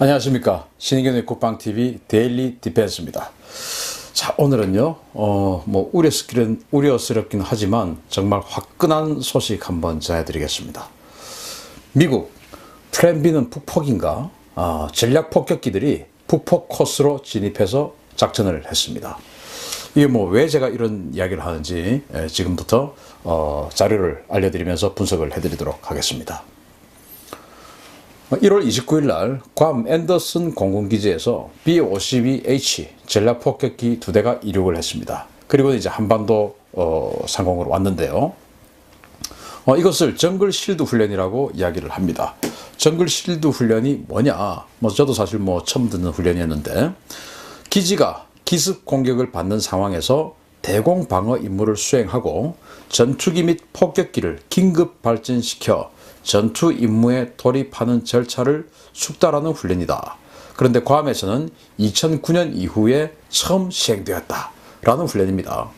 안녕하십니까. 신의견의 국방TV 데일리 디펜스입니다. 자, 오늘은요, 우려스럽긴 하지만 정말 화끈한 소식 한번 전해드리겠습니다. 미국 플랜 B는 북폭인가? 전략 폭격기들이 북폭 코스로 진입해서 작전을 했습니다. 이게 왜 제가 이런 이야기를 하는지 지금부터 자료를 알려드리면서 분석을 해드리도록 하겠습니다. 1월 29일 날 괌 앤더슨 공군기지에서 B-52H 전략 폭격기 2대가 이륙을 했습니다. 그리고 이제 한반도 상공으로 왔는데요. 이것을 정글 실드 훈련이라고 이야기를 합니다. 정글 실드 훈련이 뭐냐? 저도 사실 처음 듣는 훈련이었는데, 기지가 기습 공격을 받는 상황에서 대공 방어 임무를 수행하고 전투기 및 폭격기를 긴급 발진시켜 전투 임무에 돌입하는 절차를 숙달하는 훈련이다. 그런데 괌에서는 2009년 이후에 처음 시행되었다라는 훈련입니다.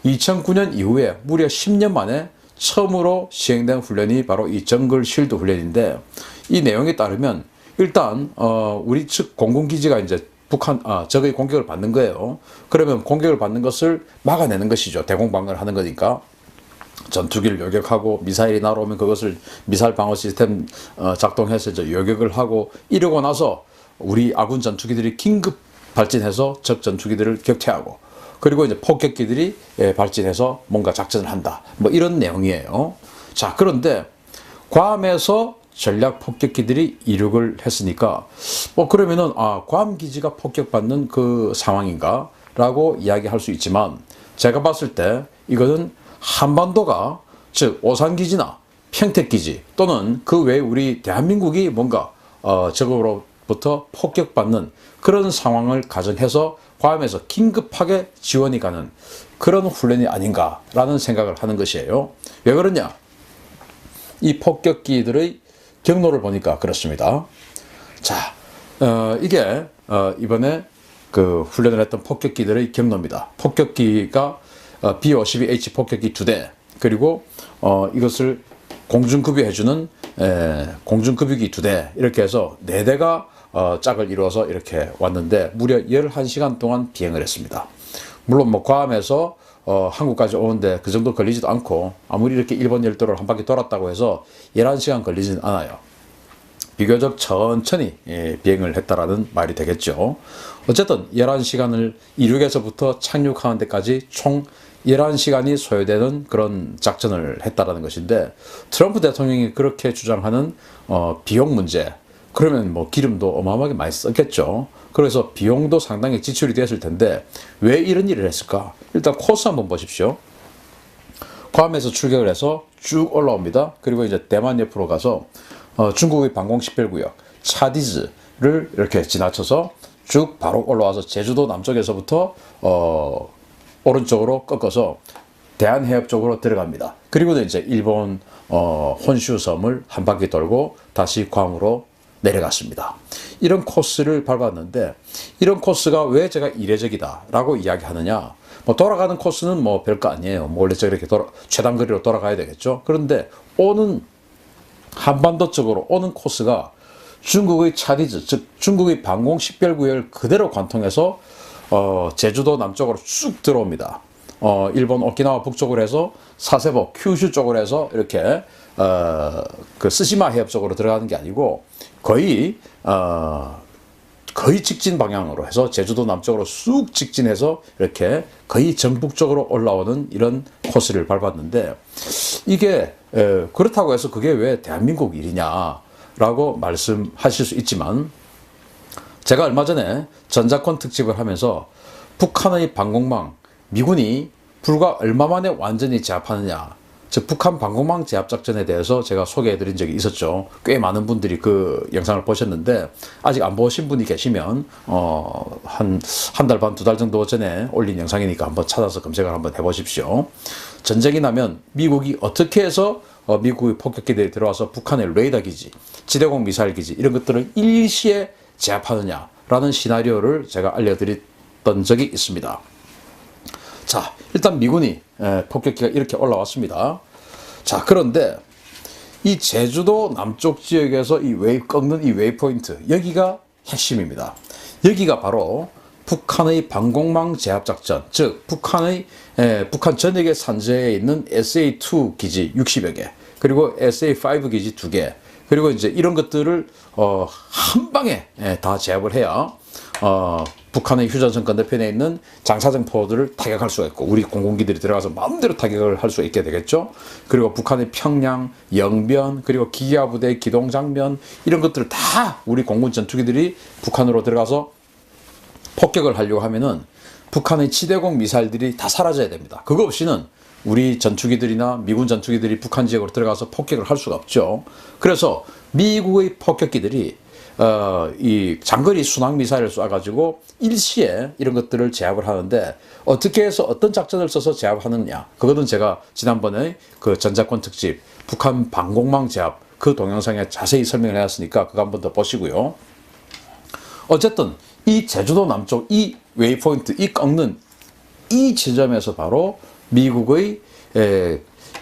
2009년 이후에 무려 10년 만에 처음으로 시행된 훈련이 바로 이 정글 실드 훈련인데, 이 내용에 따르면 일단 우리 측 공군기지가 이제 적의 공격을 받는 거예요. 그러면 공격을 받는 것을 막아내는 것이죠. 대공방어를 하는 거니까. 전투기를 요격하고 미사일이 날아오면 그것을 미사일 방어 시스템 작동해서 이제 요격을 하고, 이러고 나서 우리 아군 전투기들이 긴급 발진해서 적 전투기들을 격퇴하고, 그리고 이제 폭격기들이 발진해서 뭔가 작전을 한다. 이런 내용이에요. 자, 그런데 괌에서 전략 폭격기들이 이륙을 했으니까 그러면은 괌 기지가 폭격받는 그 상황인가? 라고 이야기할 수 있지만, 제가 봤을 때 이거는 한반도가, 즉 오산기지나 평택기지 또는 그 외에 우리 대한민국이 뭔가 적으로부터 폭격받는 그런 상황을 가정해서 괌에서 긴급하게 지원이 가는 그런 훈련이 아닌가라는 생각을 하는 것이에요. 왜 그러냐? 이 폭격기들의 경로를 보니까 그렇습니다. 자, 이게 이번에 그 훈련을 했던 폭격기들의 경로입니다. 폭격기가 B-52H 폭격기 2대, 그리고 이것을 공중급유해주는 공중급유기 2대, 이렇게 해서 4대가 짝을 이루어서 이렇게 왔는데 무려 11시간 동안 비행을 했습니다. 물론 괌에서 한국까지 오는데 그 정도 걸리지도 않고, 아무리 이렇게 일본 열도를 한 바퀴 돌았다고 해서 11시간 걸리지는 않아요. 비교적 천천히 비행을 했다라는 말이 되겠죠. 어쨌든 11시간을 이륙에서부터 착륙하는 데까지 총 11시간이 소요되는 그런 작전을 했다라는 것인데, 트럼프 대통령이 그렇게 주장하는 비용 문제, 그러면 기름도 어마어마하게 많이 썼겠죠. 그래서 비용도 상당히 지출이 됐을 텐데 왜 이런 일을 했을까? 일단 코스 한번 보십시오. 괌에서 출격을 해서 쭉 올라옵니다. 그리고 이제 대만 옆으로 가서 중국의 방공식별구역 차디즈를 이렇게 지나쳐서 쭉 바로 올라와서 제주도 남쪽에서부터 오른쪽으로 꺾어서 대한해협 쪽으로 들어갑니다. 그리고 이제 일본 혼슈섬을 한 바퀴 돌고 다시 괌으로 내려갔습니다. 이런 코스를 밟았는데, 이런 코스가 왜 제가 이례적이다라고 이야기하느냐? 돌아가는 코스는 별거 아니에요. 원래 저렇게 최단거리로 돌아가야 되겠죠. 그런데 한반도 쪽으로 오는 코스가 중국의 차디즈, 즉 중국의 방공식별구역을 그대로 관통해서 제주도 남쪽으로 쭉 들어옵니다. 일본 오키나와 북쪽으로 해서 사세보, 큐슈 쪽으로 해서 이렇게 그 스시마 해협 쪽으로 들어가는 게 아니고 거의 직진 방향으로 해서 제주도 남쪽으로 쑥 직진해서 이렇게 거의 정북쪽으로 올라오는 이런 코스를 밟았는데, 이게 그렇다고 해서 그게 왜 대한민국 일이냐라고 말씀하실 수 있지만, 제가 얼마 전에 전자권 특집을 하면서 북한의 방공망, 미군이 불과 얼마 만에 완전히 제압하느냐, 즉 북한 방공망 제압 작전에 대해서 제가 소개해드린 적이 있었죠. 꽤 많은 분들이 그 영상을 보셨는데, 아직 안 보신 분이 계시면 한 달 반, 2달 정도 전에 올린 영상이니까 한번 찾아서 검색을 한번 해보십시오. 전쟁이 나면 미국이 어떻게 해서 미국의 폭격기들이 들어와서 북한의 레이더 기지, 지대공 미사일 기지 이런 것들을 일시에 제압하느냐라는 시나리오를 제가 알려드렸던 적이 있습니다. 자, 일단 미군이 폭격기가 이렇게 올라왔습니다. 자, 그런데 이 제주도 남쪽 지역에서 꺾는 이 웨이포인트, 여기가 핵심입니다. 여기가 바로 북한의 방공망 제압작전, 즉 북한 전역의 산지에 있는 SA2 기지 60여 개, 그리고 SA5 기지 2개, 그리고 이제 이런 것들을 한 방에 다 제압을 해야 북한의 휴전선 건너편에 있는 장사정포들을 타격할 수가 있고, 우리 공군기들이 들어가서 마음대로 타격을 할 수 있게 되겠죠. 그리고 북한의 평양, 영변, 그리고 기계화부대 기동장면, 이런 것들을 다 우리 공군 전투기들이 북한으로 들어가서 폭격을 하려고 하면은 북한의 지대공 미사일들이 다 사라져야 됩니다. 그거 없이는 우리 전투기들이나 미군 전투기들이 북한 지역으로 들어가서 폭격을 할 수가 없죠. 그래서 미국의 폭격기들이 이 장거리 순항 미사일을 쏴가지고 일시에 이런 것들을 제압을 하는데, 어떻게 해서 어떤 작전을 써서 제압하느냐, 그거는 제가 지난번에 그 전작권 특집 북한 방공망 제압 그 동영상에 자세히 설명을 해놨으니까 그거 한번 더 보시고요. 어쨌든 이 제주도 남쪽 이 웨이포인트, 이 꺾는 이 지점에서 바로 미국의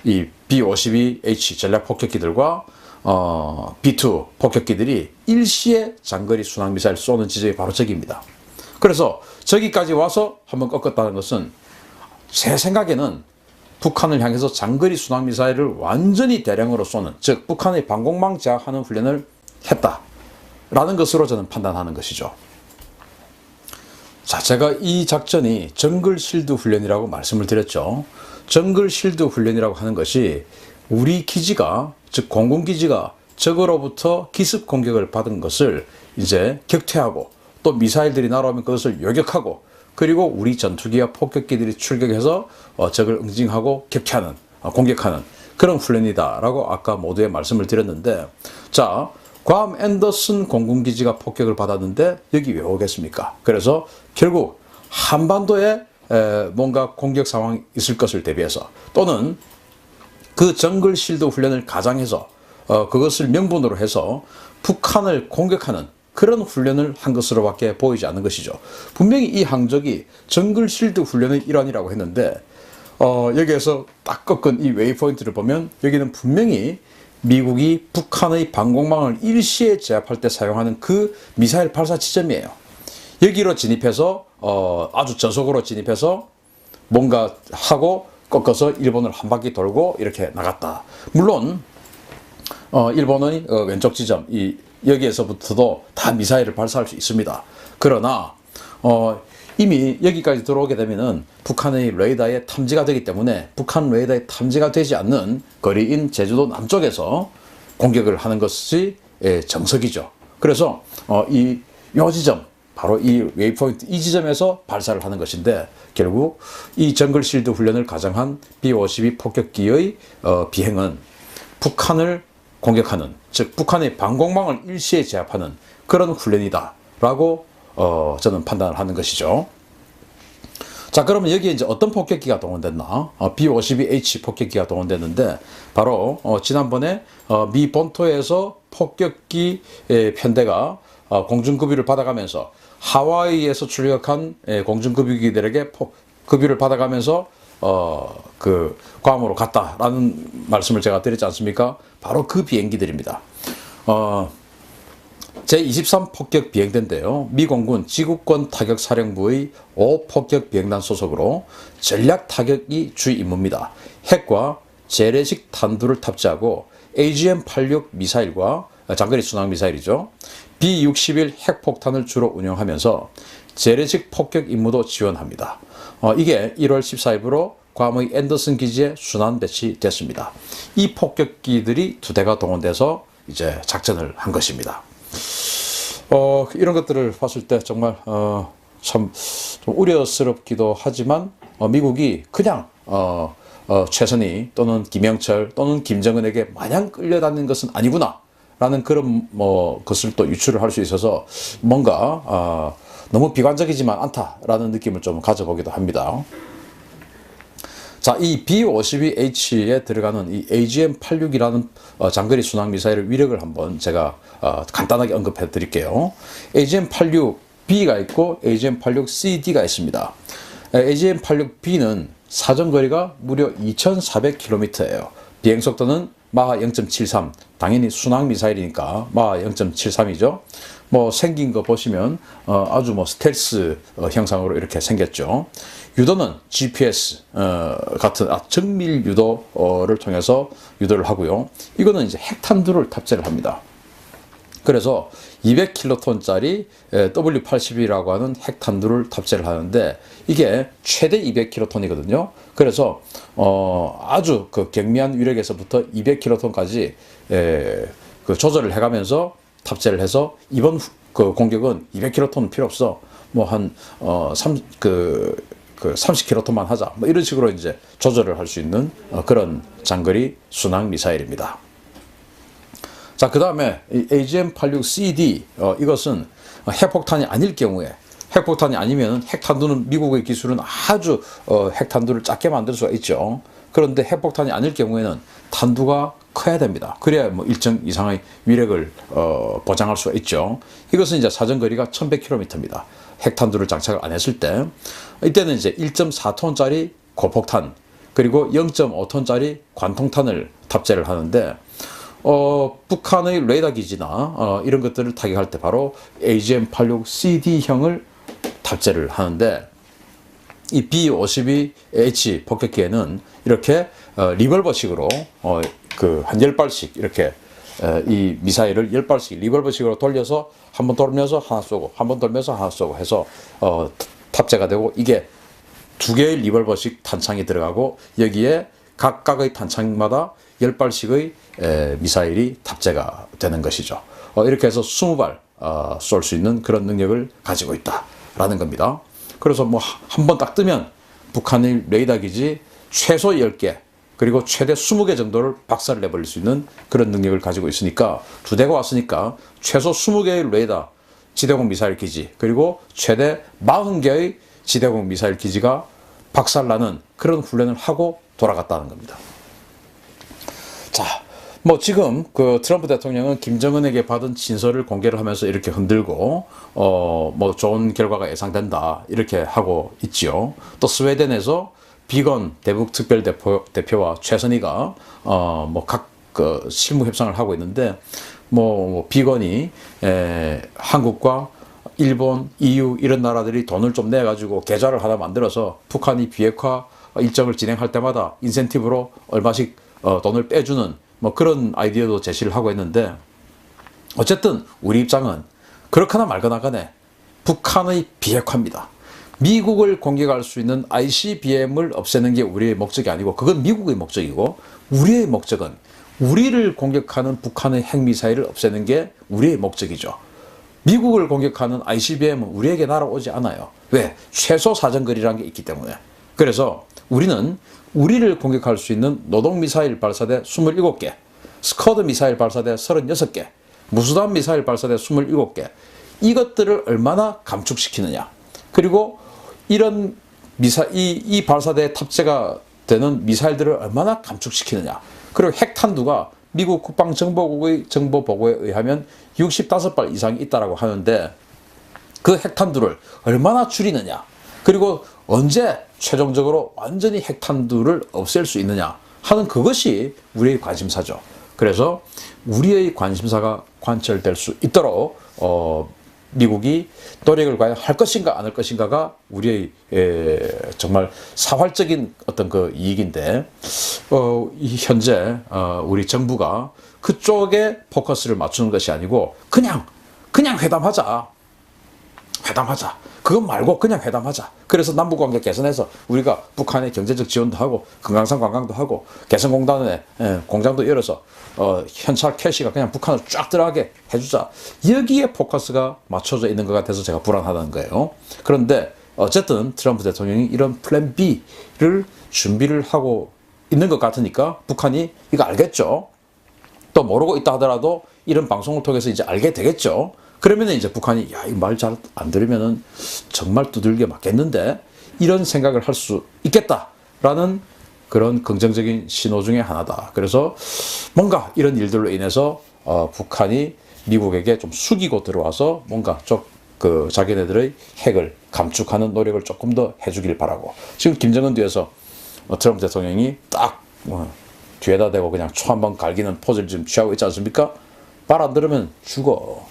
이 B-52H 전략 폭격기들과 B-2 폭격기들이 일시에 장거리 순항 미사일 쏘는 지점이 바로 저기입니다. 그래서 저기까지 와서 한번 꺾었다는 것은 제 생각에는 북한을 향해서 장거리 순항 미사일을 완전히 대량으로 쏘는, 즉 북한의 방공망 제압하는 훈련을 했다라는 것으로 저는 판단하는 것이죠. 자, 제가 이 작전이 정글 실드 훈련이라고 말씀을 드렸죠. 정글 실드 훈련이라고 하는 것이 우리 기지가, 즉 공군기지가 적으로부터 기습 공격을 받은 것을 이제 격퇴하고, 또 미사일들이 날아오면 그것을 요격하고, 그리고 우리 전투기와 폭격기들이 출격해서 적을 응징하고 격퇴하는, 공격하는 그런 훈련이다라고 아까 모두에 말씀을 드렸는데, 자, 괌 앤더슨 공군기지가 폭격을 받았는데 여기 왜 오겠습니까? 그래서 결국 한반도에 뭔가 공격 상황이 있을 것을 대비해서, 또는 그 정글 실드 훈련을 가장해서 그것을 명분으로 해서 북한을 공격하는 그런 훈련을 한 것으로밖에 보이지 않는 것이죠. 분명히 이 항적이 정글 실드 훈련의 일환이라고 했는데, 여기에서 딱 꺾은 이 웨이포인트를 보면 여기는 분명히 미국이 북한의 방공망을 일시에 제압할 때 사용하는 그 미사일 발사 지점이에요. 여기로 진입해서 아주 저속으로 진입해서 뭔가 하고 꺾어서 일본을 한 바퀴 돌고 이렇게 나갔다. 물론 일본의 왼쪽 지점, 여기에서부터도 다 미사일을 발사할 수 있습니다. 그러나 이미 여기까지 들어오게 되면은 북한의 레이더에 탐지가 되기 때문에 북한 레이더에 탐지가 되지 않는 거리인 제주도 남쪽에서 공격을 하는 것이 정석이죠. 그래서 요 지점, 바로 이 웨이포인트 이 지점에서 발사를 하는 것인데, 결국 이 정글 실드 훈련을 가장한 B-52 폭격기의 비행은 북한을 공격하는, 즉 북한의 방공망을 일시에 제압하는 그런 훈련이다라고 저는 판단을 하는 것이죠. 자, 그러면 여기에 이제 어떤 폭격기가 동원됐나? B-52H 폭격기가 동원됐는데, 바로 지난번에 미 본토에서 폭격기 편대가 공중급유를 받아가면서 하와이에서 출격한 공중급유기들에게 급유를 받아가면서 그 괌으로 갔다라는 말씀을 제가 드렸지 않습니까? 바로 그 비행기들입니다. 제23 폭격 비행대인데요. 미 공군 지구권 타격 사령부의 5폭격 비행단 소속으로 전략 타격이 주 임무입니다. 핵과 재래식 탄두를 탑재하고 AGM-86 미사일과 장거리 순항 미사일이죠. B-61 핵폭탄을 주로 운용하면서 재래식 폭격 임무도 지원합니다. 이게 1월 14일부로 괌의 앤더슨 기지에 순환 배치됐습니다. 이 폭격기들이 2대가 동원돼서 이제 작전을 한 것입니다. 이런 것들을 봤을 때 정말 참 좀 우려스럽기도 하지만, 미국이 그냥 최선희 또는 김영철 또는 김정은에게 마냥 끌려다니는 것은 아니구나 라는 그런 것을 또 유추를 할 수 있어서 뭔가 너무 비관적이지만 않다라는 느낌을 좀 가져보기도 합니다. 자, 이 B-52H에 들어가는 이 AGM-86이라는 장거리 순항 미사일의 위력을 한번 제가 간단하게 언급해 드릴게요. AGM-86B가 있고 AGM-86CD가 있습니다. AGM-86B는 사정거리가 무려 2,400km예요. 비행속도는 마하 0.73, 당연히 순항 미사일이니까 마하 0.73이죠. 뭐 생긴 거 보시면 아주 뭐 스텔스 형상으로 이렇게 생겼죠. 유도는 GPS 같은 정밀 유도를 통해서 유도를 하고요. 이거는 이제 핵탄두를 탑재를 합니다. 그래서 200킬로톤짜리 W-80이라고 하는 핵탄두를 탑재를 하는데 이게 최대 200킬로톤이거든요. 그래서 아주 그 경미한 위력에서부터 200킬로톤까지 그 조절을 해가면서 탑재를 해서 이번 그 공격은 200킬로톤 필요 없어. 뭐 한 30킬로톤만 하자. 뭐 이런 식으로 이제 조절을 할 수 있는 그런 장거리 순항 미사일입니다. 자, 그 다음에 AGM-86CD 이것은 핵폭탄이 아닐 경우에, 핵폭탄이 아니면 핵탄두는 미국의 기술은 아주 핵탄두를 작게 만들 수가 있죠. 그런데 핵폭탄이 아닐 경우에는 탄두가 커야 됩니다. 그래야 뭐 일정 이상의 위력을 보장할 수가 있죠. 이것은 이제 사정거리가 1100km입니다. 핵탄두를 장착을 안 했을 때, 이때는 이제 1.4톤짜리 고폭탄 그리고 0.5톤짜리 관통탄을 탑재를 하는데 북한의 레이더 기지나 이런 것들을 타격할 때 바로 AGM-86CD형을 탑재를 하는데, 이 B-52H 폭격기에는 이렇게 리볼버식으로 그 한 10발씩 이렇게 이 미사일을 10발씩 리볼버식으로 돌려서 한번 돌면서 하나 쏘고 한번 돌면서 하나 쏘고 해서 탑재가 되고, 이게 두 개의 리볼버식 탄창이 들어가고 여기에 각각의 탄창마다 10발씩의 미사일이 탑재가 되는 것이죠. 이렇게 해서 20발 쏠 수 있는 그런 능력을 가지고 있다라는 겁니다. 그래서 뭐 한 번 딱 뜨면 북한의 레이더 기지 최소 10개 그리고 최대 20개 정도를 박살을 내버릴 수 있는 그런 능력을 가지고 있으니까, 두 대가 왔으니까 최소 20개의 레이더 지대공 미사일 기지 그리고 최대 40개의 지대공 미사일 기지가 박살나는 그런 훈련을 하고 돌아갔다는 겁니다. 자, 뭐 지금 그 트럼프 대통령은 김정은에게 받은 진서를 공개를 하면서 이렇게 흔들고 뭐 좋은 결과가 예상된다 이렇게 하고 있지요. 또 스웨덴에서 비건 대북 특별 대표와 최선희가 뭐 각 그 실무 협상을 하고 있는데, 뭐 비건이 한국과 일본, EU 이런 나라들이 돈을 좀 내 가지고 계좌를 하나 만들어서 북한이 비핵화 일정을 진행할 때마다 인센티브로 얼마씩 돈을 빼주는 뭐 그런 아이디어도 제시를 하고 있는데, 어쨌든 우리 입장은 그렇거나 말거나 간에 북한의 비핵화입니다. 미국을 공격할 수 있는 ICBM을 없애는 게 우리의 목적이 아니고, 그건 미국의 목적이고, 우리의 목적은 우리를 공격하는 북한의 핵미사일을 없애는 게 우리의 목적이죠. 미국을 공격하는 ICBM은 우리에게 날아오지 않아요. 왜? 최소 사정거리라는 게 있기 때문에. 그래서 우리는 우리를 공격할 수 있는 노동미사일 발사대 27개, 스커드 미사일 발사대 36개, 무수단 미사일 발사대 27개, 이것들을 얼마나 감축시키느냐. 그리고 이런 이 발사대에 탑재가 되는 미사일들을 얼마나 감축시키느냐. 그리고 핵탄두가 미국 국방정보국의 정보 보고에 의하면 65발 이상이 있다고 하는데, 그 핵탄두를 얼마나 줄이느냐. 그리고 언제 최종적으로 완전히 핵탄두를 없앨 수 있느냐 하는 그것이 우리의 관심사죠. 그래서 우리의 관심사가 관철될 수 있도록 미국이 노력을 과연 할 것인가 안 할 것인가가 우리의 정말 사활적인 어떤 그 이익인데, 현재 우리 정부가 그쪽에 포커스를 맞추는 것이 아니고 그냥 회담하자. 그것 말고 그냥 회담하자. 그래서 남북관계 개선해서 우리가 북한에 경제적 지원도 하고 금강산 관광도 하고 개성공단에 공장도 열어서 현찰 캐시가 그냥 북한을 쫙 들어가게 해주자. 여기에 포커스가 맞춰져 있는 것 같아서 제가 불안하다는 거예요. 그런데 어쨌든 트럼프 대통령이 이런 플랜 B를 준비를 하고 있는 것 같으니까 북한이 이거 알겠죠. 또 모르고 있다 하더라도 이런 방송을 통해서 이제 알게 되겠죠. 그러면 이제 북한이 야, 이 말 잘 안 들으면은 정말 두들겨 맞겠는데, 이런 생각을 할 수 있겠다라는 그런 긍정적인 신호 중에 하나다. 그래서 뭔가 이런 일들로 인해서 북한이 미국에게 좀 숙이고 들어와서 뭔가 좀 그 자기네들의 핵을 감축하는 노력을 조금 더 해주길 바라고, 지금 김정은 뒤에서 트럼프 대통령이 딱 뒤에다 대고 그냥 초 한 번 갈기는 포즈를 지금 취하고 있지 않습니까? 말 안 들으면 죽어.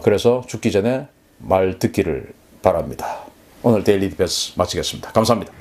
그래서 죽기 전에 말 듣기를 바랍니다. 오늘 데일리 디펜스 마치겠습니다. 감사합니다.